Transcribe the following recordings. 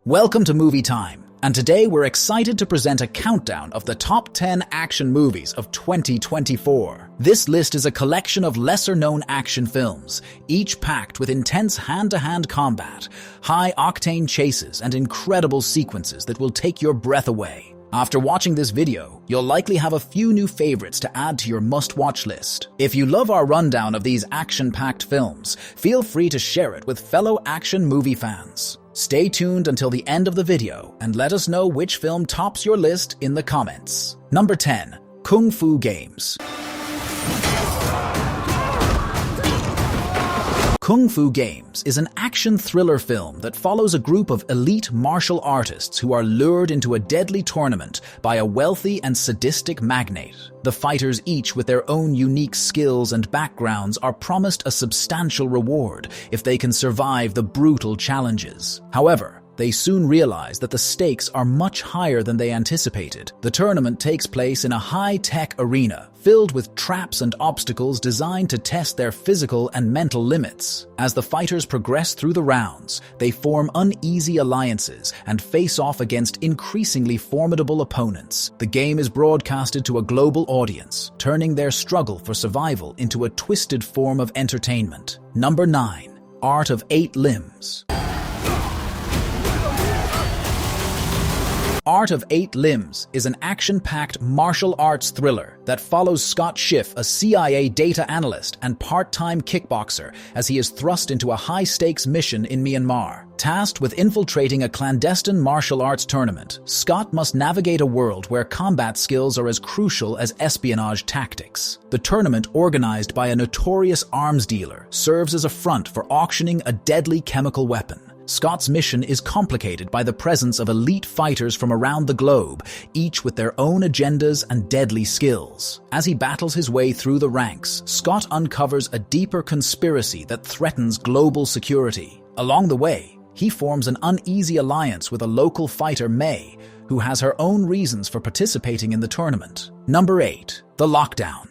Welcome to Movie Time, and today we're excited to present a countdown of the top 10 action movies of 2024. This list is a collection of lesser-known action films, each packed with intense hand-to-hand combat, high-octane chases, and incredible sequences that will take your breath away. After watching this video, you'll likely have a few new favorites to add to your must-watch list. If you love our rundown of these action-packed films, feel free to share it with fellow action movie fans. Stay tuned until the end of the video and let us know which film tops your list in the comments. Number 10. Kung Fu Games. Kung Fu Games is an action thriller film that follows a group of elite martial artists who are lured into a deadly tournament by a wealthy and sadistic magnate. The fighters, each with their own unique skills and backgrounds, are promised a substantial reward if they can survive the brutal challenges. However, they soon realize that the stakes are much higher than they anticipated. The tournament takes place in a high-tech arena filled with traps and obstacles designed to test their physical and mental limits. As the fighters progress through the rounds, they form uneasy alliances and face off against increasingly formidable opponents. The game is broadcasted to a global audience, turning their struggle for survival into a twisted form of entertainment. Number 9. Art of Eight Limbs. Art of Eight Limbs is an action-packed martial arts thriller that follows Scott Schiff, a CIA data analyst and part-time kickboxer, as he is thrust into a high-stakes mission in Myanmar. Tasked with infiltrating a clandestine martial arts tournament, Scott must navigate a world where combat skills are as crucial as espionage tactics. The tournament, organized by a notorious arms dealer, serves as a front for auctioning a deadly chemical weapon. Scott's mission is complicated by the presence of elite fighters from around the globe, each with their own agendas and deadly skills. As he battles his way through the ranks, Scott uncovers a deeper conspiracy that threatens global security. Along the way, he forms an uneasy alliance with a local fighter, May, who has her own reasons for participating in the tournament. Number 8. The Lockdown.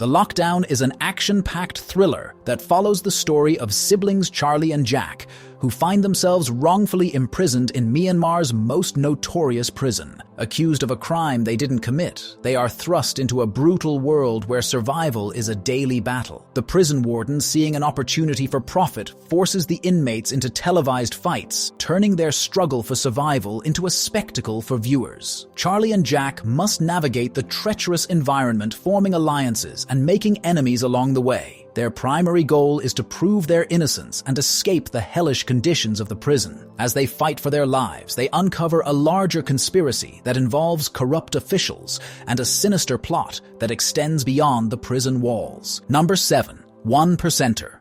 The Lockdown is an action-packed thriller that follows the story of siblings Charlie and Jack, who find themselves wrongfully imprisoned in Myanmar's most notorious prison. Accused of a crime they didn't commit, they are thrust into a brutal world where survival is a daily battle. The prison warden, seeing an opportunity for profit, forces the inmates into televised fights, turning their struggle for survival into a spectacle for viewers. Charlie and Jack must navigate the treacherous environment, forming alliances and making enemies along the way. Their primary goal is to prove their innocence and escape the hellish conditions of the prison. As they fight for their lives, they uncover a larger conspiracy that involves corrupt officials and a sinister plot that extends beyond the prison walls. Number 7. One Percenter.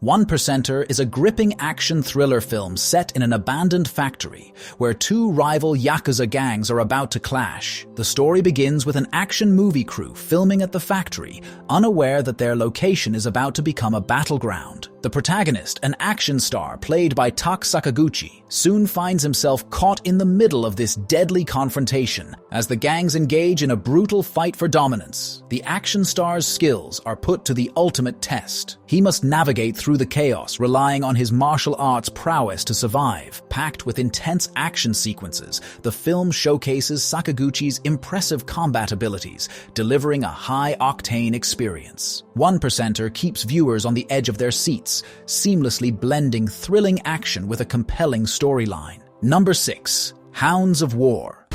One Percenter is a gripping action thriller film set in an abandoned factory where two rival Yakuza gangs are about to clash. The story begins with an action movie crew filming at the factory, unaware that their location is about to become a battleground. The protagonist, an action star played by Tak Sakaguchi, soon finds himself caught in the middle of this deadly confrontation as the gangs engage in a brutal fight for dominance. The action star's skills are put to the ultimate test. He must navigate through the chaos, relying on his martial arts prowess to survive. Packed with intense action sequences, the film showcases Sakaguchi's impressive combat abilities, delivering a high-octane experience. One Percenter keeps viewers on the edge of their seats, seamlessly blending thrilling action with a compelling storyline. Number 6. Hounds of War.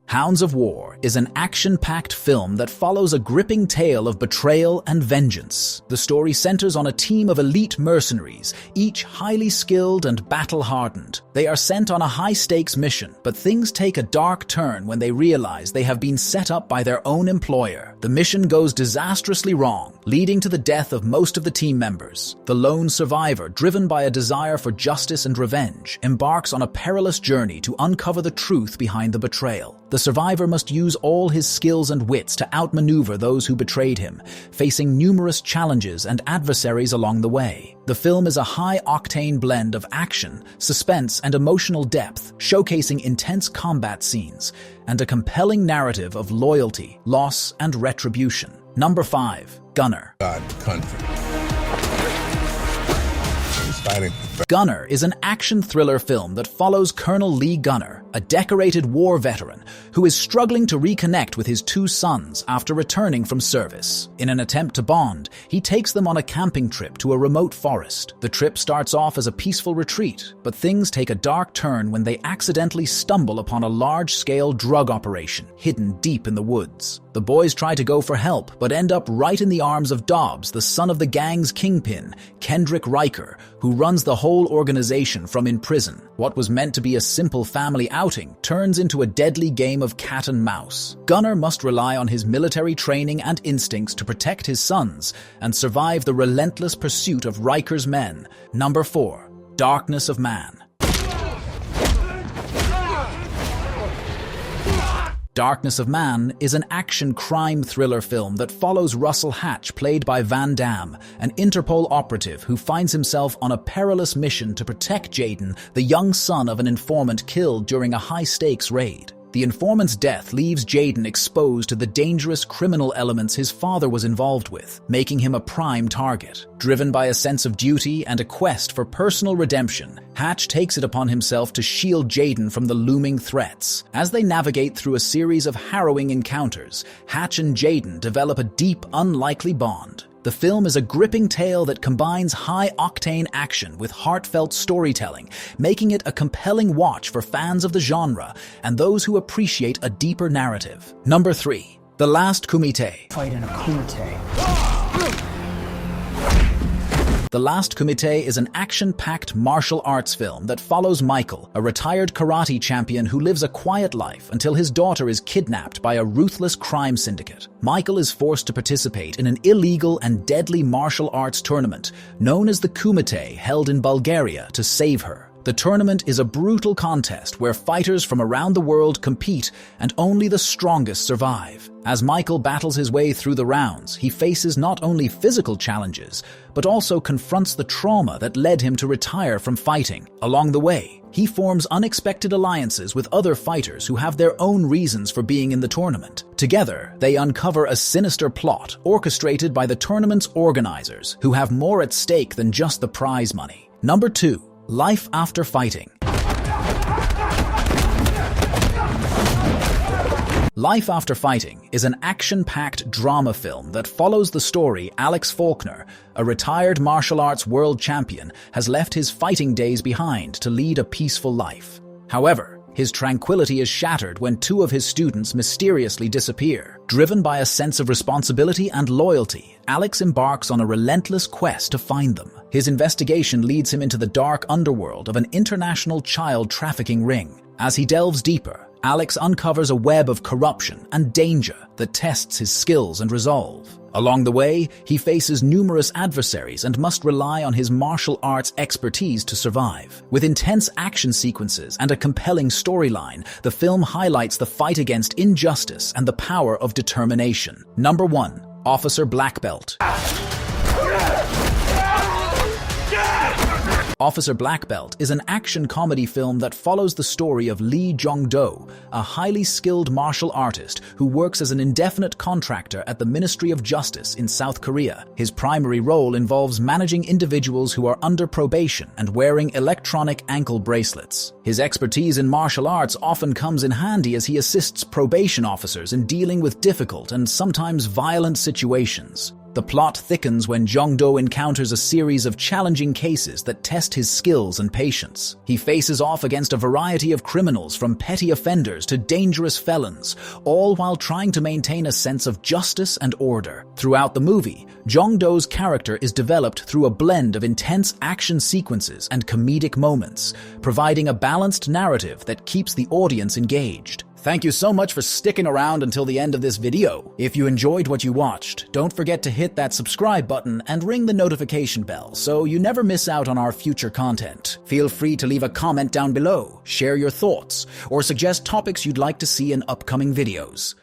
Hounds of War is an action-packed film that follows a gripping tale of betrayal and vengeance. The story centers on a team of elite mercenaries, each highly skilled and battle-hardened. They are sent on a high-stakes mission, but things take a dark turn when they realize they have been set up by their own employer. The mission goes disastrously wrong, leading to the death of most of the team members. The lone survivor, driven by a desire for justice and revenge, embarks on a perilous journey to uncover the truth behind the betrayal. The survivor must use all his skills and wits to outmaneuver those who betrayed him, facing numerous challenges and adversaries along the way. The film is a high-octane blend of action, suspense, and emotional depth, showcasing intense combat scenes and a compelling narrative of loyalty, loss, and retribution. Number 5. Gunner. God, country. He's fighting. Gunner is an action thriller film that follows Colonel Lee Gunner, a decorated war veteran who is struggling to reconnect with his 2 sons after returning from service. In an attempt to bond, he takes them on a camping trip to a remote forest. The trip starts off as a peaceful retreat, but things take a dark turn when they accidentally stumble upon a large-scale drug operation hidden deep in the woods. The boys try to go for help, but end up right in the arms of Dobbs, the son of the gang's kingpin, Kendrick Riker, who runs the whole organization from in prison. What was meant to be a simple family outing turns into a deadly game of cat and mouse. Gunner must rely on his military training and instincts to protect his sons and survive the relentless pursuit of Riker's men. Number 4. Darkness of Man. Darkness of Man is an action crime thriller film that follows Russell Hatch, played by Van Damme, an Interpol operative who finds himself on a perilous mission to protect Jaden, the young son of an informant killed during a high-stakes raid. The informant's death leaves Jaden exposed to the dangerous criminal elements his father was involved with, making him a prime target. Driven by a sense of duty and a quest for personal redemption, Hatch takes it upon himself to shield Jaden from the looming threats. As they navigate through a series of harrowing encounters, Hatch and Jaden develop a deep, unlikely bond. The film is a gripping tale that combines high-octane action with heartfelt storytelling, making it a compelling watch for fans of the genre and those who appreciate a deeper narrative. Number 3. The Last Kumite. Fight in a kumite. The Last Kumite is an action-packed martial arts film that follows Michael, a retired karate champion who lives a quiet life until his daughter is kidnapped by a ruthless crime syndicate. Michael is forced to participate in an illegal and deadly martial arts tournament known as the Kumite, held in Bulgaria, to save her. The tournament is a brutal contest where fighters from around the world compete and only the strongest survive. As Michael battles his way through the rounds, he faces not only physical challenges, but also confronts the trauma that led him to retire from fighting. Along the way, he forms unexpected alliances with other fighters who have their own reasons for being in the tournament. Together, they uncover a sinister plot orchestrated by the tournament's organizers, who have more at stake than just the prize money. Number 2. Life After Fighting. Life After Fighting is an action-packed drama film that follows the story Alex Faulkner, a retired martial arts world champion, has left his fighting days behind to lead a peaceful life. However, his tranquility is shattered when 2 of his students mysteriously disappear. Driven by a sense of responsibility and loyalty, Alex embarks on a relentless quest to find them. His investigation leads him into the dark underworld of an international child trafficking ring. As he delves deeper, Alex uncovers a web of corruption and danger that tests his skills and resolve. Along the way, he faces numerous adversaries and must rely on his martial arts expertise to survive. With intense action sequences and a compelling storyline, the film highlights the fight against injustice and the power of determination. Number 1. Officer Black Belt. Officer Black Belt is an action comedy film that follows the story of Lee Jong-do, a highly skilled martial artist who works as an indefinite contractor at the Ministry of Justice in South Korea. His primary role involves managing individuals who are under probation and wearing electronic ankle bracelets. His expertise in martial arts often comes in handy as he assists probation officers in dealing with difficult and sometimes violent situations. The plot thickens when Jong-do encounters a series of challenging cases that test his skills and patience. He faces off against a variety of criminals, from petty offenders to dangerous felons, all while trying to maintain a sense of justice and order. Throughout the movie, Jong-do's character is developed through a blend of intense action sequences and comedic moments, providing a balanced narrative that keeps the audience engaged. Thank you so much for sticking around until the end of this video. If you enjoyed what you watched, don't forget to hit that subscribe button and ring the notification bell so you never miss out on our future content. Feel free to leave a comment down below, share your thoughts, or suggest topics you'd like to see in upcoming videos.